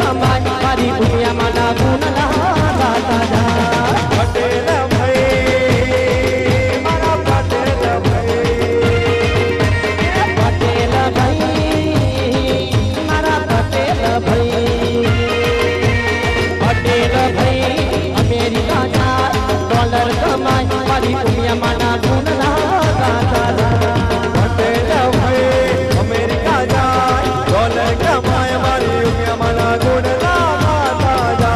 કમાય મારી દુનિયામાં ના ગુણ ગાતા જા પટેલ ભાઈ મારા પટેલ ભાઈ પટેલ ભાઈ મારા પટેલ ભાઈ પટેલ ભાઈ અમેરિકા જાય ડોલર કમાય મારી દુનિયામાં ના ગુણ ગાતા જા પટેલ ભાઈ અમેરિકા જાય ડોલર કમાય મારી દુનિયામાં ના ગુણ ગાતા જા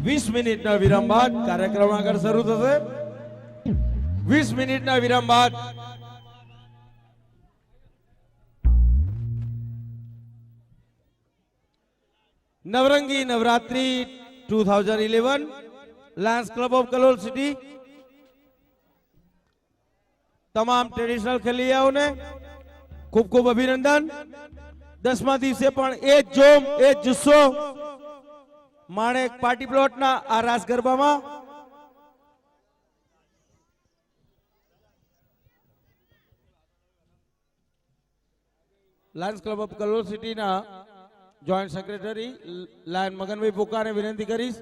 20 મિનિટના વિરામ બાદ કાર્યક્રમ આગળ શરૂ થશે. 20 મિનિટના વિરામ બાદ Navrangi Navratri 2011 Lions Club of Kalol city તમામ ટ્રેડિશનલ ખેલૈયાઓને ખૂબ ખૂબ અભિનંદન. 10મા દિવસે પણ એ જ જોમ એ જ જુસ્સો માણેક પાર્ટી પ્લોટના આ રાસ ગરબામાં લાયન્સ ક્લબ ઓફ કલોલ સિટીના જોઈન્ટ સેક્રેટરી લાયન મગનભાઈ પોકારને વિનંતી કરીશ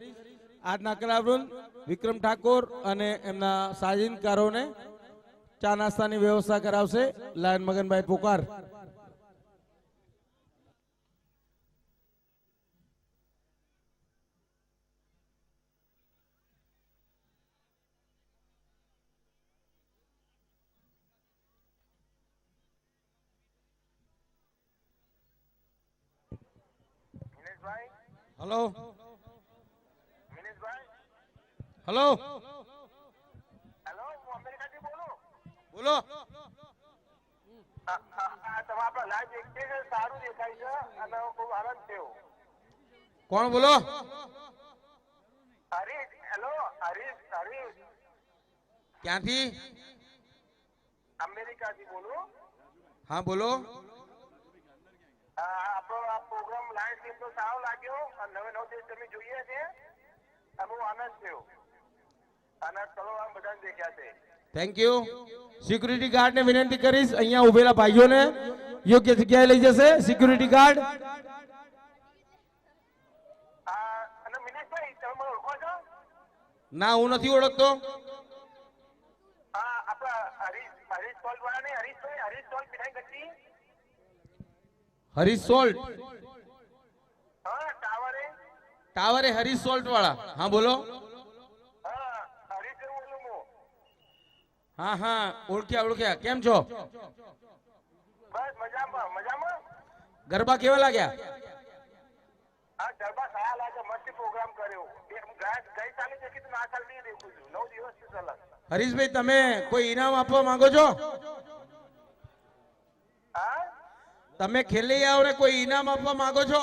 આજના કલાવૃંદ વિક્રમ ઠાકોર અને એમના સાજિનકારોને ચા નાસ્તાની વ્યવસ્થા કરાવશે. લાયન મગનભાઈ પોકાર. હેલો હેલો હેલો, હું અમેરિકાથી બોલું. બોલો. તમારા લાઈવ એક્સપિરિયન્સ સારું દેખાય છે અને બહુ આનંદ થયો. કોણ બોલો? હરીશ. હેલો, હરીશ ક્યાંથી? અમેરિકાથી બોલું. હા બોલો. આપણો આ પ્રોગ્રામ લાઈવ ટીમનો સારો લાગ્યો અને નવે નવ દિવસ તમે જોઈએ છે અને બહુ આનંદ થયો અને ચલો આમ બધાને દેખ્યા છે. Thank you. સિક્યુરિટી ગાર્ડને વિનંતી કરીશ અહીંયા ઉભેલા ભાઈઓને યોગ્ય જગ્યાએ લઈ જશે. Security guard. અને મિનેશભાઈ, તમે મને ઓળખો છો? ના, હું નથી ઓળખતો. આપણા હરીશ સોલ વાળા નહીં, હરીશ સોલ મીઠાઈ ગચ્છી. હરીશ સોલ્ટ. ટાવરે ટાવરે હરીશ સોલ્ટ વાળા. હા બોલો. હરીશ બોલું હું. હા હા, ઓળખ્યા. કેમ છો? બસ મજામાં. ગરબા કેવા લાગ્યા? ગરબા સારા લાગે. મસ્ત પ્રોગ્રામ કર્યો. ગઈ સાલે દેખી તો આ સાલ નહીં દેખું છું. 9 દિવસથી ચાલે. હરીશભાઈ, તમે કોઈ ઇનામ આપવા માંગો છો? હા, તમે ખેલૈયાઓને કોઈ ઇનામ આપવા માંગો છો?